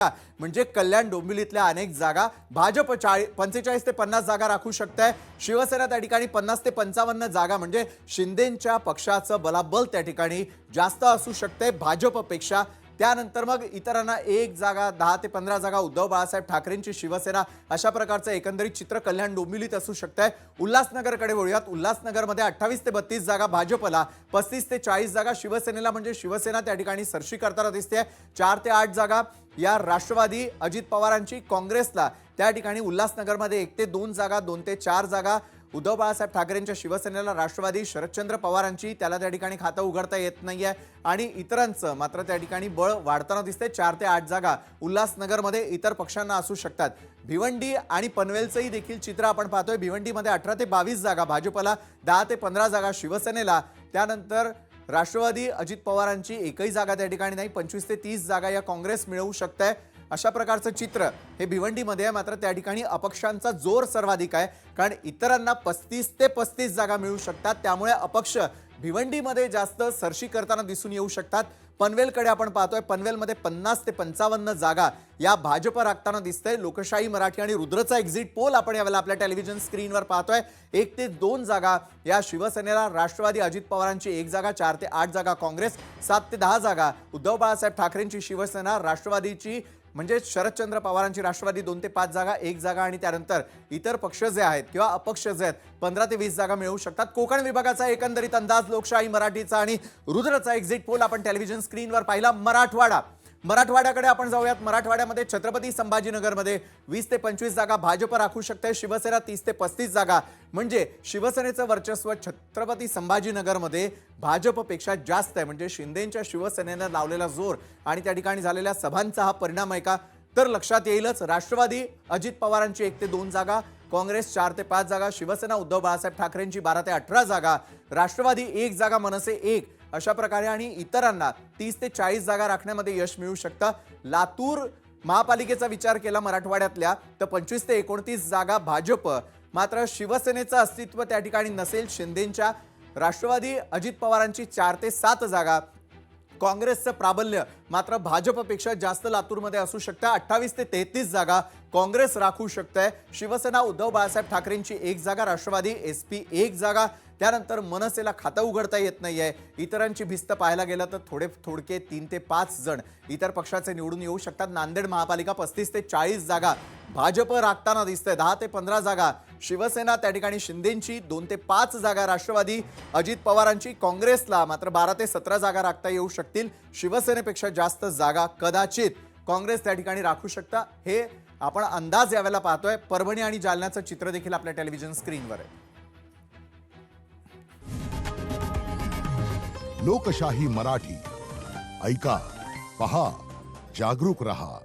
म्हणजे कल्याण डोंबिवलीतल्या अनेक जागा भाजप 45 ते 50 जागा राखू शकते। शिवसेना त्या ठिकाणी 50 ते 55 जागा म्हणजे शिंदेंच्या पक्षाचं बलाबल त्या ठिकाणी जास्त असू शकते भाजपपेक्षा। त्यानंतर मग इतरांना एक जागा 10 ते 15 जागा उद्धव बाळासाहेब ठाकरेंची शिवसेना अशा प्रकारचं एकंदरीत चित्र कल्याण डोंबिवलीत असू शकते। उल्हासनगरकडे वळूयात। उल्हासनगरमध्ये 28 ते 32 जागा भाजपला, 35 ते 40 जागा शिवसेनेला म्हणजे शिवसेना त्या ठिकाणी सरशी करताना दिसते। 4 ते 8 जागा या राष्ट्रवादी अजित पवारांची, काँग्रेसला त्या ठिकाणी उल्हासनगरमध्ये 1 ते 2 जागा, 2 ते 4 जागा उद्धव बाळासाहेब ठाकरेंच्या शिवसेनेला, राष्ट्रवादी शरदचंद्र पवारांची त्याला त्या ठिकाणी खातं उघडता येत नाहीये आणि इतरांचं मात्र त्या ठिकाणी बळ वाढताना दिसते। 4 ते 8 जागा उल्हासनगरमध्ये इतर पक्षांना असू शकतात। भिवंडी आणि पनवेलचंही देखील चित्र आपण पाहतोय। भिवंडीमध्ये 18 ते 22 जागा भाजपला, 10 ते 15 जागा शिवसेनेला, त्यानंतर राष्ट्रवादी अजित पवारांची एकही जागा त्या ठिकाणी नाही, 25 ते 30 जागा या काँग्रेस मिळवू शकते। अशा प्रकारचं चित्र हे भिवंडीमध्ये आहे। मात्र त्या ठिकाणी अपक्षांचा जोर सर्वाधिक आहे, कारण इतरांना 35 ते 35 जागा मिळू शकतात। त्यामुळे अपक्ष भिवंडीमध्ये जास्त सरशी करताना दिसून येऊ शकतात। पनवेलकडे आपण पाहतोय, पनवेलमध्ये 50 ते 55 जागा या भाजप राखताना दिसतंय। लोकशाही मराठी आणि रुद्रचा एक्झिट पोल आपण यावेळेला आपल्या टेलिव्हिजन स्क्रीनवर पाहतोय। 1 ते 2 जागा या शिवसेनेला, राष्ट्रवादी अजित पवारांची 1 जागा, 4 ते 8 जागा काँग्रेस, 7 ते 10 जागा उद्धव बाळासाहेब ठाकरेंची शिवसेना, राष्ट्रवादीची म्हणजे शरदचंद्र पवारांची राष्ट्रवादी 2 ते 5 जागा, 1 जागा आणि त्यानंतर इतर पक्ष जे आहेत किंवा अपक्ष जे आहेत 15 ते 20 जागा मिळवू शकतात। कोकण विभागाचा एकंदरीत अंदाज लोकशाही मराठीचा आणि रुद्रचा एक्झिट पोल आपण टेलिव्हिजन स्क्रीनवर पाहिला। मराठवाड्याकडे आपण जाऊयात। मराठवाड्यामध्ये छत्रपती संभाजीनगरमध्ये 20 ते 25 जागा भाजप राखू शकते, शिवसेना 30 ते 35 जागा म्हणजे शिवसेनेचं वर्चस्व छत्रपती संभाजीनगरमध्ये भाजपपेक्षा जास्त आहे। म्हणजे शिंदेंच्या शिवसेनेने लावलेला जोर आणि त्या ठिकाणी झालेल्या सभांचा हा परिणाम आहे का, तर लक्षात येईलच। राष्ट्रवादी अजित पवारांची 1 ते 2 जागा, काँग्रेस 4 ते 5 जागा, शिवसेना उद्धव बाळासाहेब ठाकरेंची 12 ते 18 जागा, राष्ट्रवादी 1 जागा, मनसे 1, अशा प्रकारे आणि इतरांना 30 ते 40 जागा राखण्यामध्ये यश मिळू शकतं। लातूर महापालिकेचा विचार केला मराठवाड्यातल्या तर 25 ते 29 जागा भाजप, मात्र शिवसेनेचं अस्तित्व त्या ठिकाणी नसेल। शिंदेंच्या राष्ट्रवादी अजित पवारांची 4 ते 7 जागा, काँग्रेसचं प्राबल्य मात्र भाजपपेक्षा जास्त लातूरमध्ये असू शकतं। 28 ते 33 जागा काँग्रेस राखू शकते। शिवसेना उद्धव बाळासाहेब ठाकरेंची 1 जागा, राष्ट्रवादी एसपी 1 जागा, त्यानंतर मनसेला खातं उघडता येत नाहीये। इतरांची भिस्त पाहायला गेलं तर थोडके 3 ते 5 जण इतर पक्षाचे निवडून येऊ शकतात। नांदेड महापालिका 35 ते 40 जागा भाजप राखताना दिसते, 10 ते 15 जागा शिवसेना त्या ठिकाणी शिंदेंची, 2 ते 5 जागा राष्ट्रवादी अजित पवारांची, काँग्रेसला मात्र 12 ते 17 जागा राखता येऊ शकतील। शिवसेनेपेक्षा जास्त जागा कदाचित काँग्रेस त्या ठिकाणी राखू शकता। हे आपण अंदाज यावेळेला पाहतोय। परभणी आणि जालन्याचं चित्र देखील आपल्या टेलिव्हिजन स्क्रीनवर आहे। लोकशाही मराठी ऐका, पहा, जागरूक रहा।